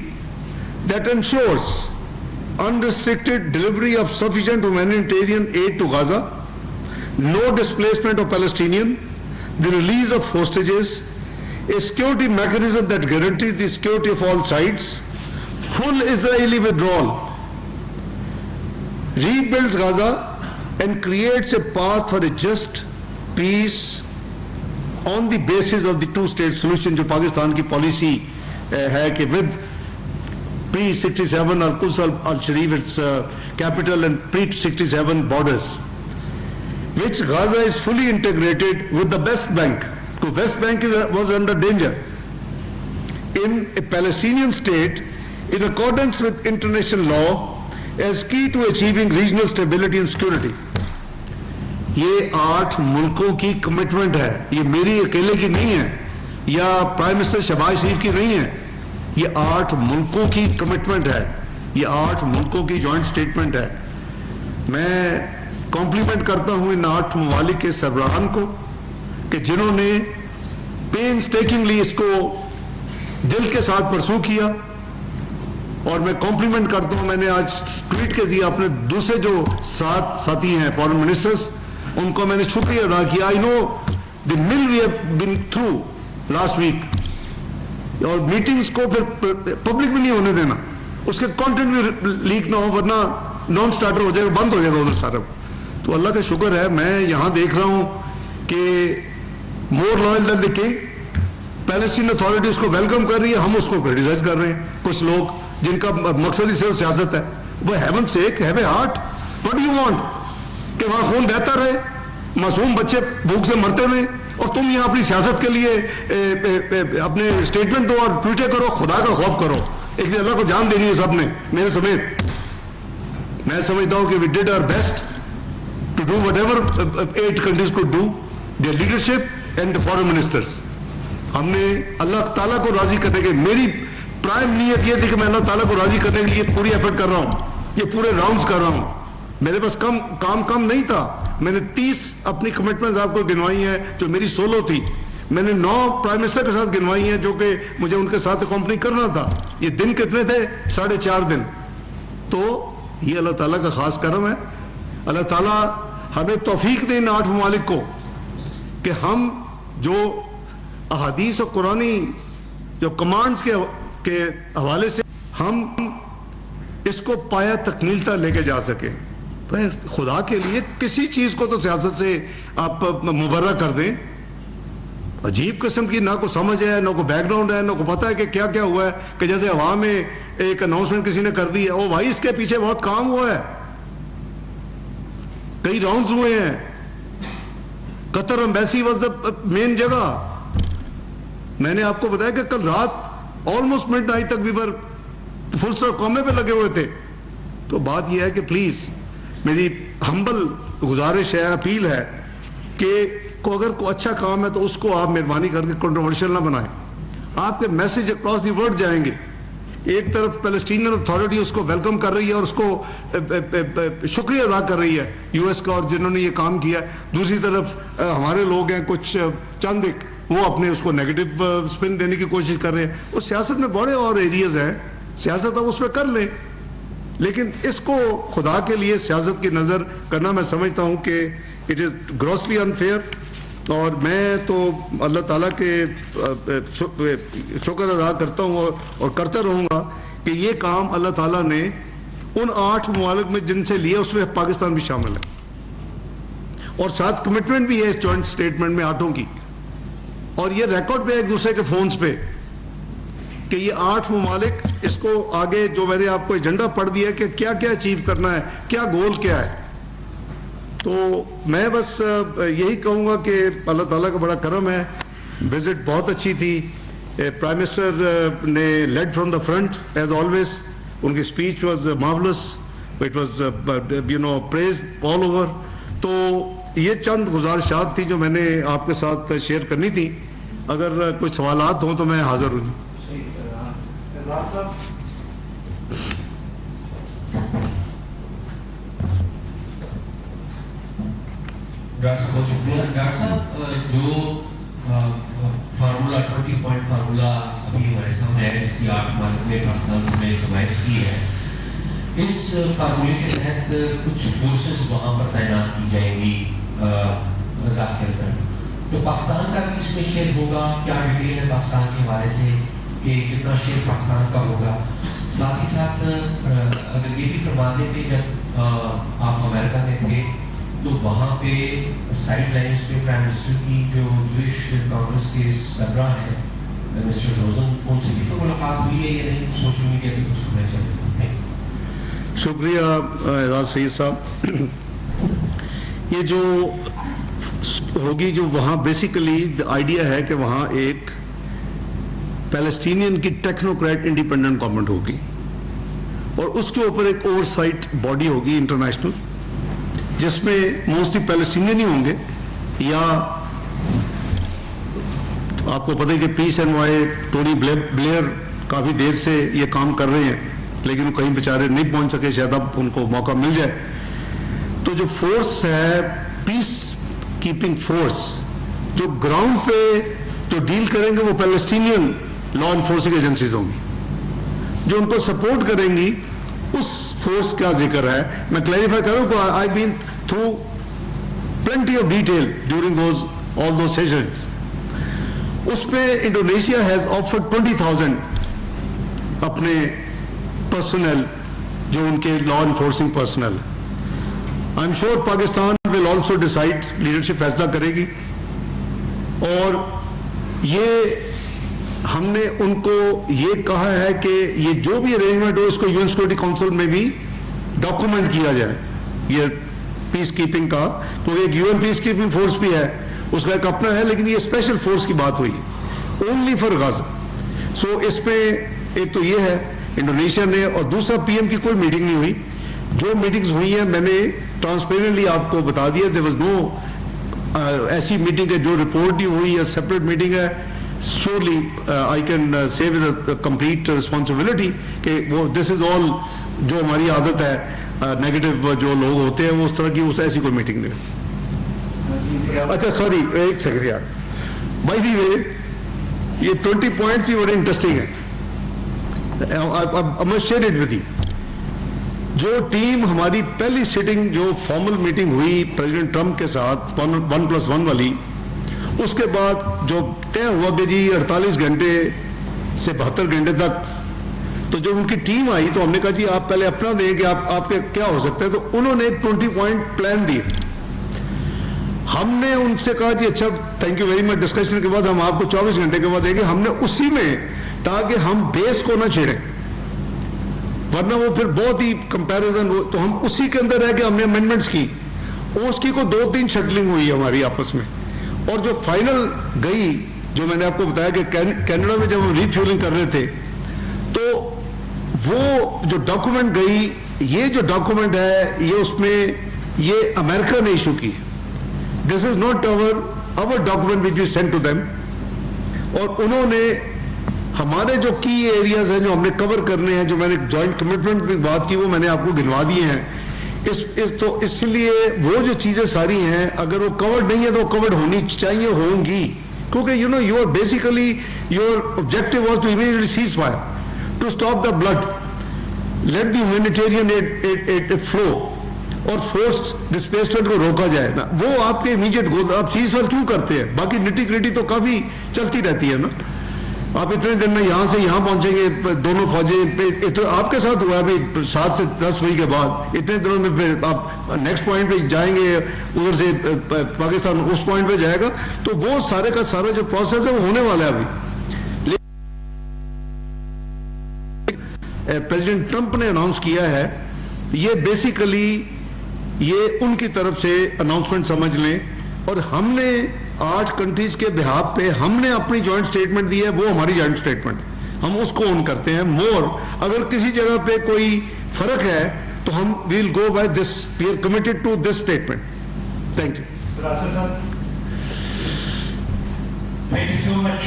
that ensures unrestricted delivery of sufficient humanitarian aid to Gaza, no displacement of Palestinian, the release of hostages, a security mechanism that guarantees the security of all sides, full Israeli withdrawal, rebuilds Gaza and creates a path for a just peace on the basis of the two-state solution, جو پاکستان کی policy ہے کہ with pre-67 Al-Quds al-Sharif, its capital, and pre-67 borders, which Gaza is fully integrated with the West Bank. So West Bank was under danger. In a Palestinian state, in accordance with international law, as key to achieving regional stability and security. یہ 8 ملکوں کی commitment ہے, یہ میری اکیلے کی نہیں ہے یا پرائم منسٹر شہباز شریف کی نہیں ہے, یہ 8 ملکوں کی کمٹمنٹ ہے, یہ 8 ملکوں کی جوائنٹ سٹیٹمنٹ ہے. میں کمپلیمنٹ کرتا ہوں ان 8 ممالک کے سربراہان کو کہ جنہوں نے پین سٹیکنگلی اس کو دل کے ساتھ پرسو کیا, اور میں کمپلیمنٹ کرتا ہوں, میں نے آج ٹویٹ کے ذریعے اپنے دوسرے جو ساتھی ہیں فارن منسٹرز, ان کو میں نے شکریہ ادا کیا. آئی know the mill we have been through last week, اور میٹنگز کو پھر پبلک میں نہیں ہونے دینا, اس کے کانٹینٹ بھی لیک نہ ہو, ورنہ نان سٹارٹر ہو جائے گا, بند ہو جائے گا ادھر سارا. تو اللہ کا شکر ہے, میں یہاں دیکھ رہا ہوں کہ more loyal than the king, Palestine authority اس کو ویلکم کر رہی ہے, ہم اس کو کریٹیسائز کر رہے ہیں. کچھ لوگ جن کا مقصد ہی صرف سیاست ہے, وہ heaven's sake have a heart, what do you want کہ وہاں خون بہتا رہے, معصوم بچے بھوک سے مرتے ہوئے, اور تم یہاں اپنی سیاست کے لیے اپنے اسٹیٹمنٹ دو اور ٹویٹیں کرو. خدا کا خوف کرو, ایک دن اللہ کو جان دینی ہے سب نے, میرے سمیت. میں سمجھتا ہوں کہ we did our best to do whatever 8 countries کو do, their leadership and the foreign ministers. ہم نے اللہ تعالیٰ کو راضی کرنے کے, میری پرائم نیت یہ تھی کہ میں اللہ تعالیٰ کو راضی کرنے کے لیے پوری ایفرٹ کر رہا ہوں, یہ پورے راؤنڈز کر رہا ہوں. میرے پاس کام نہیں تھا, میں نے 30 اپنی کمٹمنٹس آپ کو گنوائی ہیں جو میری سولو تھی. میں نے 9 پرائم منسٹر کے ساتھ گنوائی ہیں جو کہ مجھے ان کے ساتھ اکمپنی کرنا تھا. یہ دن کتنے تھے؟ 4.5 دن. تو یہ اللہ تعالیٰ کا خاص کرم ہے. اللہ تعالیٰ ہمیں توفیق دے ان 8 ممالک کو کہ ہم جو احادیث اور قرآنی جو کمانڈز کے حوالے سے ہم اس کو پایا تکمیلتا لے کے جا سکیں. خدا کے لیے کسی چیز کو تو سیاست سے آپ مبرہ کر دیں. عجیب قسم کی نہ کو سمجھ ہے, نہ کو بیک گراؤنڈ ہے, نہ کو پتہ ہے کہ کیا کیا ہوا ہے. کہ جیسے ہوا میں ایک اناؤنسمنٹ کسی نے کر دی ہے, او بھائی اس کے پیچھے بہت کام ہوا ہے, کئی راؤنڈز ہوئے ہیں. قطر ایمبیسی واز دا مین جگہ. میں نے آپ کو بتایا کہ کل رات آلموسٹ مڈ نائٹ تک بھی فل سر قومے پہ لگے ہوئے تھے. تو بات یہ ہے کہ پلیز میری ہمبل گزارش ہے, اپیل ہے کہ اگر کوئی اچھا کام ہے تو اس کو آپ مہربانی کر کے کنٹروورشل نہ بنائیں. آپ کے میسج اکراس دی ورلڈ جائیں گے ایک طرف پیلسٹینین اتھارٹی اس کو ویلکم کر رہی ہے اور اس کو شکریہ ادا کر رہی ہے یو ایس کا اور جنہوں نے یہ کام کیا ہے، دوسری طرف ہمارے لوگ ہیں کچھ چند ایک وہ اپنے اس کو نیگیٹو سپن دینے کی کوشش کر رہے ہیں. اور سیاست میں بڑے اور ایریاز ہیں، سیاست اب اس پہ کر لیں، لیکن اس کو خدا کے لیے سیاست کی نظر کرنا میں سمجھتا ہوں کہ اٹ از گروسلی انفیئر. اور میں تو اللہ تعالیٰ کے شکر ادا کرتا ہوں اور کرتا رہوں گا کہ یہ کام اللہ تعالیٰ نے ان 8 ممالک میں جن سے لیا اس میں پاکستان بھی شامل ہے، اور ساتھ کمٹمنٹ بھی ہے اس جوائنٹ اسٹیٹمنٹ میں 8 کی، اور یہ ریکارڈ پہ ایک دوسرے کے فونز پہ کہ یہ 8 ممالک اس کو آگے جو میں نے آپ کو ایجنڈا پڑھ دیا کہ کیا کیا اچیو کرنا ہے، کیا گول کیا ہے. تو میں بس یہی کہوں گا کہ اللہ تعالیٰ کا بڑا کرم ہے. وزٹ بہت اچھی تھی، پرائم منسٹر نے lead from the front as always. ان کی speech was marvellous, it was praise all over. تو یہ چند گزارشات تھی جو میں نے آپ کے ساتھ شیئر کرنی تھی. اگر کچھ سوالات ہوں تو میں حاضر ہوں. ڈاکٹر صاحب بہت شکریہ. ڈاکٹر صاحب جو فارمولہ 20 پوائنٹ فارمولہ ابھی ہمارے سامنے ہے جس کی 8 ممالک نے پاکستان سے حمایت کی ہے، اس فارمولے کے تحت کچھ فورسز وہاں پر تعینات کی جائیں گی غزہ کے اندر، تو پاکستان کا بھی اس میں شیئر ہوگا؟ کیا ڈیٹیل ہے پاکستان کے حوالے سے کہ کتنا شیئر پاکستان کا ہوگا؟ ساتھ ہی ساتھ اگر یہ بھی فرما دیں کہ جب آپ امریکہ میں تھے تو وہاں پہ سائڈ لائنز پہ پرائم منسٹر کی جو جوئش کانگریس کے سربراہ ہیں مسٹر روزن، ان سے بھی تو ملاقات ہوئی ہے یا نہیں؟ سوشل میڈیا پہ کچھ سننا چاہیے. شکریہ اعزاز سید صاحب. یہ جو ہوگی جو وہاں بیسیکلی آئیڈیا ہے کہ وہاں ایک پیلسٹینین کی ٹیکنوکریٹ انڈیپینڈنٹ گورنمنٹ ہوگی اور اس کے اوپر ایک اوور سائٹ باڈی ہوگی انٹرنیشنل، جس میں موسٹلی پیلسٹینین ہی ہوں گے. یا آپ کو پتہ ہے کہ peace and why Tony Blair کافی دیر سے یہ کام کر رہے ہیں، لیکن وہ کہیں بیچارے نہیں پہنچ سکے، شاید اب ان کو موقع مل جائے. تو جو فورس ہے پیس کیپنگ فورس، جو گراؤنڈ پہ جو ڈیل کریں گے وہ پیلسٹینین لا انفورسنگ ایجنسیز ہوں گی جو ان کو سپورٹ کریں گی. اس فورس کا ذکر ہے. میں کلیریفائی کروں کہ I been through plenty of detail during all those sessions. اس پہ انڈونیشیا ہیز آفرڈ 20,000 اپنے پرسنل جو ان کے law enforcing personal. I am sure Pakistan will also decide, leadership فیصلہ کرے گی. اور یہ ہم نے ان کو یہ کہا ہے کہ یہ جو بھی ارینجمنٹ ہو اس کو UN سیکورٹی کونسل میں بھی ڈاکومنٹ کیا جائے، یہ پیس کیپنگ کا، کیونکہ ایک UN پیس کیپنگ فورس بھی ہے، اس کا ایک اپنا ہے، لیکن یہ اسپیشل فورس کی بات ہوئی اونلی فار غزہ. سو اس پہ ایک تو یہ ہے انڈونیشیا نے، اور دوسرا PM کی کوئی میٹنگ نہیں ہوئی. جو میٹنگز ہوئی ہیں میں نے ٹرانسپیرنٹلی آپ کو بتا دیا. دیر واز نو ایسی میٹنگ ہے جو رپورٹ نہیں ہوئی یا سپریٹ میٹنگ ہے. surely I can say with a complete responsibility کہ وہ this is all جو ہماری عادت ہے نیگیٹو جو لوگ ہوتے ہیں وہ اس طرح کی ایسی کوئی میٹنگ نہیں. اچھا سوری ایک سیکنڈ یار، بائی دی وے یہ 20 پوائنٹس بھی بڑے انٹرسٹنگ ہیں. I must share it with you. جو ٹیم ہماری پہلی سیٹنگ جو فارمل میٹنگ ہوئی پریزیڈنٹ ٹرمپ کے ساتھ 1+1 والی، اس کے بعد جو طے ہوا کہ جی 48 گھنٹے سے 72 گھنٹے تک، تو جب ان کی ٹیم آئی تو ہم نے کہا جی آپ پہلے اپنا دیں کہ آپ کے کیا ہو سکتا ہے. تو انہوں نے 20 پوائنٹ پلان دیے. ہم نے ان سے کہا جی اچھا thank you very much, discussion کے بعد ہم آپ کو 24 گھنٹے کے بعد دیں گے. ہم نے اسی میں، تاکہ ہم بیس کو نہ چھیڑیں ورنہ وہ پھر بہت ہی کمپیریزن، تو ہم اسی کے اندر رہ کے ہم نے امینڈمنٹس کی. اس کی کو 2-3 شٹلنگ ہوئی ہماری آپس میں. اور جو فائنل گئی، جو میں نے آپ کو بتایا کہ کینیڈا میں جب ہم ری فیولنگ کر رہے تھے تو وہ جو ڈاکومنٹ گئی، یہ جو ڈاکومنٹ ہے یہ اس میں یہ امریکہ نے ایشو کی. This is not our document which we sent to them. اور انہوں نے ہمارے جو کی ایریاز ہیں جو ہم نے کور کرنے ہیں, جو میں نے جوائنٹ کمٹمنٹ کی بات کی وہ میں نے آپ کو گنوا دیے ہیں. تو اس لیے وہ جو چیزیں ساری ہیں اگر وہ کورڈ نہیں ہے تو کورڈ ہونی چاہیے, ہوں گی, کیونکہ your basically your objective was to immediately ceasefire, to stop the blood, let the humanitarian aid flow اور فورس ڈسپلیسمنٹ کو روکا جائے نا. وہ آپ کے امیڈیٹ گول. آپ سیز فائر کیوں کرتے ہیں؟ باقی نٹی گریٹی تو کافی چلتی رہتی ہے نا. آپ اتنے دن میں یہاں سے یہاں پہنچیں گے, دونوں فوجیں آپ کے ساتھ ہوا ہے ابھی 7 سے 10 مئی کے بعد, اتنے دنوں میں پھر آپ نیکسٹ پوائنٹ پہ جائیں گے, ادھر سے پاکستان اس پوائنٹ پہ جائے گا. تو وہ سارے کا سارا جو پروسیس ہے وہ ہونے والا ہے ابھی. پریزیڈنٹ ٹرمپ نے اناؤنس کیا ہے, یہ بیسیکلی یہ ان کی طرف سے اناؤنسمنٹ سمجھ لیں, اور ہم نے 8 کنٹریز کے بہاف پہ ہم نے اپنی جوائنٹ اسٹیٹمنٹ دی ہے, وہ ہماری جوائنٹ اسٹیٹمنٹ, ہم اس کو اون کرتے ہیں. مور اگر کسی جگہ پہ کوئی فرق ہے تو ہم we'll go by this, we are committed to this statement. Thank you. Thank you so much,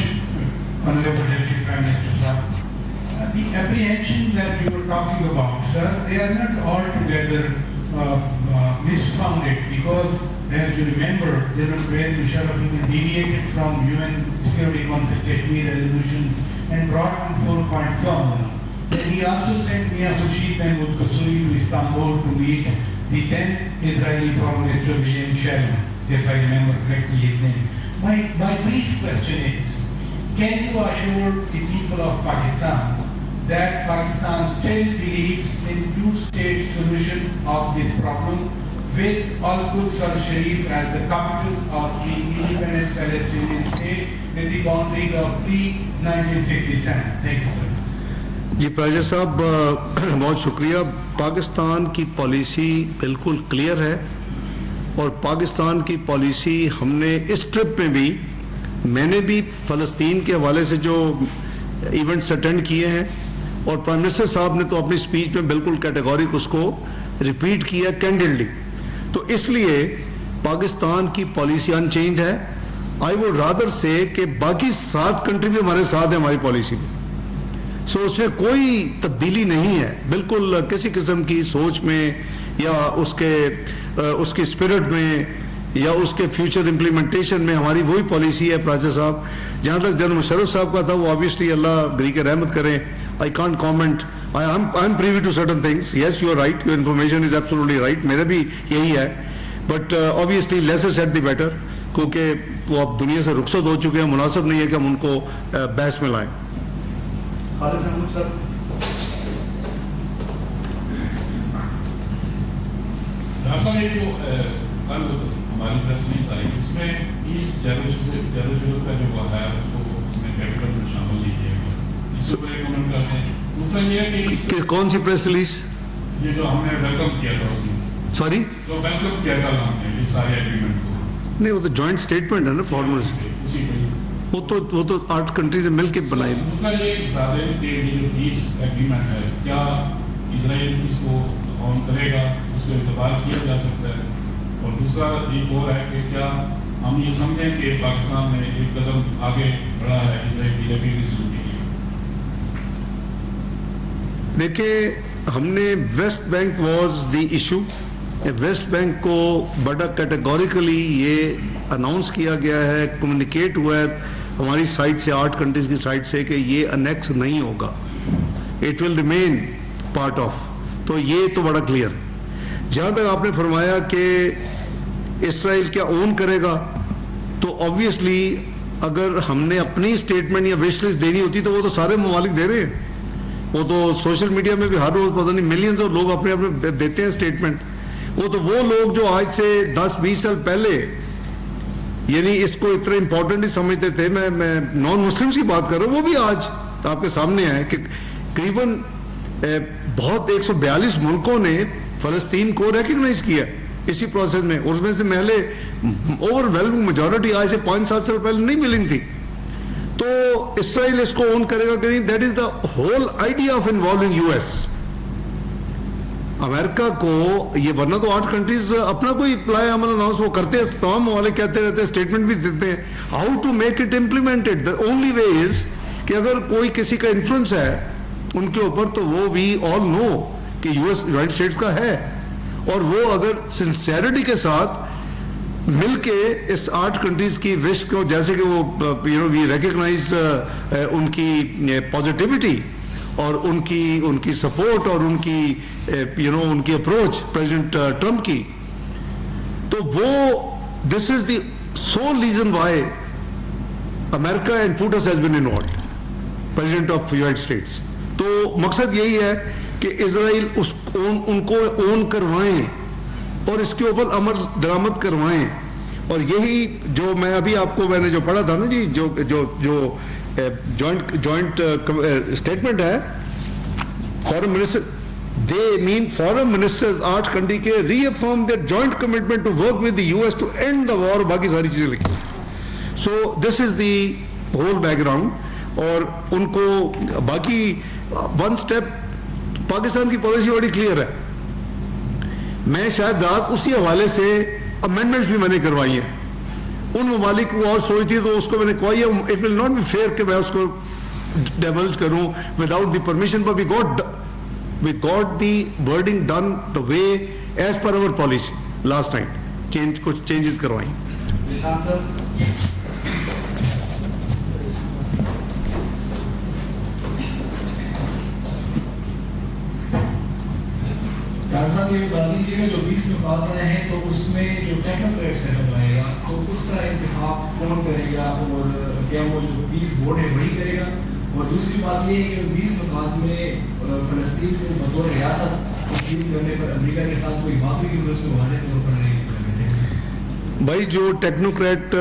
Honorable Deputy Prime Minister sir. The apprehension that you were talking about, sir, they are not altogether misfounded, because as you remember, General Pervez Musharraf deviated from UN Security Council Kashmir resolution and brought in 4-point formula. He also sent Mia Khurshid Mahmood Qasuri to Istanbul to meet the 10th Israeli Foreign Minister William Sherman, if I remember correctly his name. My brief question is, can you assure the people of Pakistan that Pakistan still believes in two-state solution of this problem, with Al-Quds al-Sharif as the capital of the independent Palestinian state with the boundaries of pre-1967? Thank you, sir. جی پراجر صاحب بہت شکریہ. پاکستان کی policy بالکل clear ہے, اور پاکستان کی policy ہم نے اس ٹرپ میں بھی, میں نے بھی فلسطین کے حوالے سے جو ایونٹس اٹینڈ کیے ہیں, اور پرائم منسٹر صاحب نے تو اپنی سپیچ میں بالکل کیٹیگورک اس کو ریپیٹ کیا کینڈیڈلی. تو اس لیے پاکستان کی پالیسی ان چینج ہے. آئی ووڈ رادر سے کہ باقی 7 کنٹری بھی ہمارے ساتھ ہیں ہماری پالیسی میں. سو اس میں کوئی تبدیلی نہیں ہے بالکل کسی قسم کی سوچ میں, یا اس کی اسپرٹ میں, یا اس کے فیوچر امپلیمنٹیشن میں. ہماری وہی پالیسی ہے پراجر صاحب. جہاں تک جنرل مشرف صاحب کا تھا, وہ آبویسلی اللہ گری کے رحمت کریں, I can't comment. I'm privy to certain things. Yes, you are right. Your information is absolutely right. میرا بھی یہی ہے. But obviously lesser said the better. کیونکہ وہ اب دنیا سے رخصت ہو چکے ہیں, مناسب نہیں ہے کہ ہم ان کو بحث میں لائیں. جو کل ہماری پریس میٹ آئی, اس میں ایسٹ جیروسلم کا جو ہے اس کو اس میں کیپٹل میں شامل نہیں کیا گیا. دوسرا یہ ہے کہ کون سی پریس ریلیز؟ یہ جو ہم نے ویلکم کیا تھا, اس میں سوری جو ویلکم کیا تھا ہم نے اس سارے ایگریمنٹ کو. نہیں, وہ تو جوائنٹ اسٹیٹمنٹ ہے نا, فارمل. وہ تو 8 کنٹری سے مل کے بنائی. دوسرا یہ بتا دیں کہ یہ جو پیس ایگریمنٹ ہے, کیا اسرائیل اس کو آن کرے گا, اس کو اعتبار کیا جا سکتا ہے؟ اور دوسرا ایک اور ہے کہ کیا ہم یہ سمجھیں کہ پاکستان نے ایک قدم آگے بڑھا ہے اسرائیل کی جبھی ریزولوشن کے لیے؟ دیکھیں, ہم نے West Bank was the issue. West Bank کو بڑا کیٹیگوریکلی یہ اناؤنس کیا گیا ہے, کمیونیکیٹ ہوا ہے ہماری سائٹ سے, 8 کنٹریز کی سائٹ سے, کہ یہ انیکس نہیں ہوگا, it will remain part of. تو یہ تو بڑا کلیئر. جہاں تک آپ نے فرمایا کہ اسرائیل کیا اون کرے گا, تو آبویسلی اگر ہم نے اپنی اسٹیٹمنٹ یا وش لسٹ دینی ہوتی تو وہ تو سارے ممالک دے رہے ہیں. وہ تو سوشل میڈیا میں بھی ہر روز پتہ نہیں ملینز اور لوگ اپنے اپنے دیتے ہیں اسٹیٹمنٹ. وہ تو وہ لوگ جو آج سے 10-20 سال پہلے یعنی اس کو اتنا امپورٹنٹ ہی سمجھتے تھے, میں نان مسلمس کی بات کر رہا ہوں, وہ بھی آج آپ کے سامنے آئے کہ قریباً بہت 142 ملکوں نے فلسطین کو ریکگنائز کیا اسی پروسیس میں. اس میں سے پہلے اوور ویلمنگ میجورٹی آج سے 5-7 سال پہلے نہیں ملنگ تھی. تو اسرائیل اس کو اون کرے گا کہ نہیں, that is the whole idea of involving US ایس. امریکہ کو یہ, ورنہ تو 8 کنٹریز اپنا کوئی اپلائی عمل اناؤنس وہ کرتے ہیں, تمام ممالک کہتے رہتے ہیں, اسٹیٹمنٹ بھی دیتے ہیں, how to make it implemented. The only way is کہ اگر کوئی کسی کا انفلوئنس ہے ان کے اوپر تو وہ وی آل نو کہ US یونائٹڈ اسٹیٹس کا ہے, اور وہ اگر سنسیئرٹی کے ساتھ مل کے اس 8 کنٹریز کی وش کو, جیسے کہ وہ وی ریکگنائز ان کی پازیٹیوٹی اور ان کی سپورٹ اور ان کی اپروچ پریزیڈنٹ ٹرمپ کی, تو وہ this is the sole reason why امریکہ and POTUS has been involved, president of United States. تو مقصد یہی ہے کہ اسرائیل ان کو اون کروائیں اور اس کے اوپر عمل درآمد کروائیں. اور یہی جو میں نے جو پڑھا تھا نا جی, جو جوائنٹ اسٹیٹمنٹ ہے foreign minister, they mean foreign ministers 8 country کے reaffirm their joint commitment to work with the US to end the war, باقی ساری چیزیں لکھی. So this is the whole background. اور ان کو باقی ون اسٹیپ پاکستان کی پالیسی بڑی کلیئر ہے. میں شاید رات اسی حوالے سے امینڈمنٹس بھی میں نے کروائی ہیں. ان ممالک کو اور سوچتی ہے تو اس کو میں نے کہا it will not be fair کہ میں اس کو ڈیولج کروں without the permission, but we got the wording done the way as per our policy last night. کچھ changes کروائیں. ڈاکٹر صاحب یہ بتا دیجیے گا جو 20 نکات آئے ہیں تو اس میں جو ٹیکنوکریٹ سیٹ اپ آئے گا تو اس کا انتخاب کون کرے گا, اور کیا وہ جو 20 بورڈ ہے وہی کرے گا؟ اور دوسری بات یہ ہے کہ 20 نکات میں فلسطین کو بطور ریاست تسلیم کرنے پر امریکہ کے ساتھ کوئی بات ہوئی کہ اس کو واضح طور پر نہیں. بھائی جو ٹیکنوکریٹ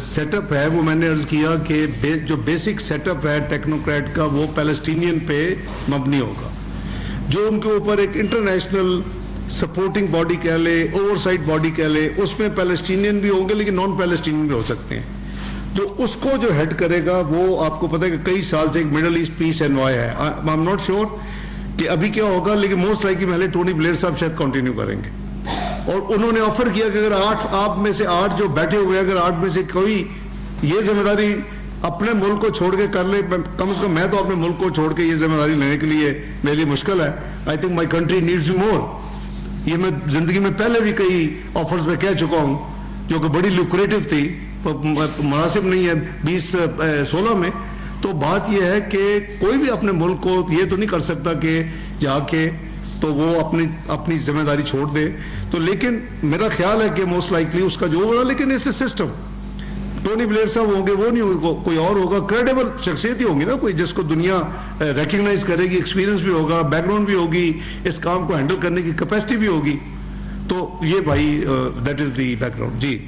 سیٹ اپ ہے وہ میں نے عرض کیا کہ جو بیسک سیٹ اپ ہے ٹیکنوکریٹ کا وہ پیلسٹینین پہ مبنی ہوگا. جو ان کے اوپر ایک انٹرنیشنل سپورٹنگ باڈی کہہ لے, اوور سائٹ باڈی کہہ لے, اس میں پیلسٹینین بھی ہوں گے لیکن نان پیلسٹینین بھی ہو سکتے ہیں. جو اس کو جو ہیڈ کرے گا وہ آپ کو پتہ ہے کہ کئی سال سے ایک مڈل ایسٹ پیس انوائے ہے. آئی ایم ناٹ شیور کہ ابھی کیا ہوگا, لیکن موسٹ لائکلی پہلے ٹونی بلیئر صاحب شاید کنٹینیو کریں گے. اور انہوں نے آفر کیا کہ اگر 8 آپ میں سے 8 جو بیٹھے ہوئے اگر 8 میں سے کوئی یہ ذمہ داری اپنے ملک کو چھوڑ کے کر لے, کم از کم میں تو اپنے ملک کو چھوڑ کے یہ ذمہ داری لینے کے لیے میرے لیے مشکل ہے. I think my country needs me more. یہ میں زندگی میں پہلے بھی کئی آفرز میں کہہ چکا ہوں جو کہ بڑی لوکریٹو تھی, مناسب نہیں ہے 2016 میں. تو بات یہ ہے کہ کوئی بھی اپنے ملک کو یہ تو نہیں کر سکتا کہ جا کے تو وہ اپنی ذمہ داری چھوڑ دے. تو لیکن میرا خیال ہے کہ موسٹ لائکلی اس کا جو ہوگا, لیکن اس سسٹم ٹونی بلیئر صاحب ہوں گے, وہ نہیں ہوگا, کوئی اور ہوگا, کریڈیبل شخصیت ہی ہوں گی نا, کوئی جس کو دنیا ریکگنائز کرے گی, ایکسپیرینس بھی ہوگا, بیک گراؤنڈ بھی ہوگی, اس کام کو ہینڈل کرنے کی کیپیسٹی بھی ہوگی. تو یہ بھائی that is the background. جی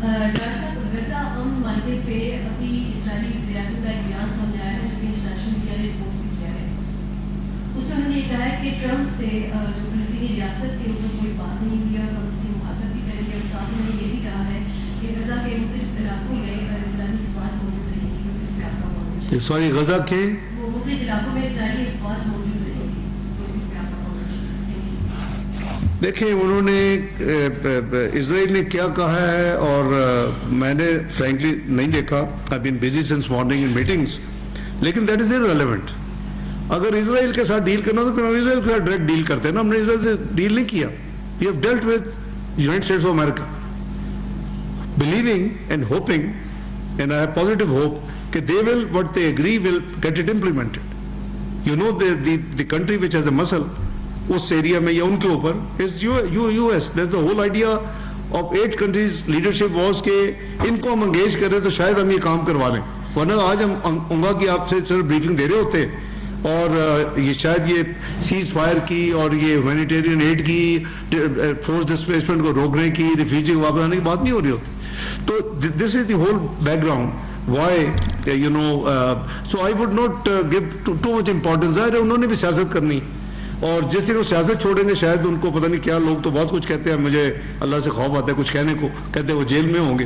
ڈاکٹر صاحب غزہ امن معاہدے پہ ابھی اسرائیلی ریاست کا ایک بیان سامنے آیا ہے جو کہ انٹرنیشنل میڈیا نے رپورٹ بھی کیا ہے. اس میں انہوں نے یہ کہا ہے کہ ٹرمپ سے جو فلسطینی ریاست کے اوپر کوئی بات نہیں ہوئی اور ہم اس کی مخالفت بھی کریں گے. اور ساتھ میں یہ بھی کہا ہے کہ غزہ کے مختلف علاقوں میں اسرائیلی فوج موجود رہے گی. اس میں آپ کا کامنٹ ہے؟ سوری, غزہ کے مختلف علاقوں میں اسرائیلی فوج موجود رہے گی, تو اس میں آپ کا کامنٹ ہے؟ دیکھیں انہوں نے اسرائیل نے کیا کہا ہے, اور میں نے فرینکلی نہیں دیکھا. آئی بین بزی سنس مارننگ ان میٹنگس, لیکن دیٹ از ارریلیونٹ. اگر اسرائیل کے ساتھ ڈیل کرنا تو پھر ہم اسرائیل کے ساتھ ڈائریکٹ ڈیل کرتے ہیں نا. ہم نے اسرائیل سے ڈیل نہیں کیا. We have dealt with United States of America, believing and hoping, and I have positive hope کہ they will what they agree will get it implemented. You know the country which has a muscle اس area میں یا ان کے اوپر is U S. That's the whole idea of 8 countries leadership was کہ ان کو ہم انگیج کریں تو شاید ہم یہ کام کروا لیں, ورنہ آج ہم اونگا کی آپ سے صرف بریفنگ دے رہے ہوتے اور یہ شاید یہ سیز فائر کی اور یہ ہیومینیٹیرین ایڈ کی, فورس ڈسپلیسمنٹ کو روکنے کی, ریفیوجی کو واپس آنے کی بات نہیں ہو رہی ہوتی. تو دس is the whole back ground why you know. So I would not give too much importance. ظاہر ہے انہوں نے بھی سیاست کرنی, اور جس دن وہ سیاست چھوڑیں گے شاید ان کو پتہ نہیں کیا, لوگ تو بہت کچھ کہتے ہیں, مجھے اللہ سے خوف آتا ہے کچھ کہنے کو, کہتے ہیں وہ جیل میں ہوں گے.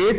8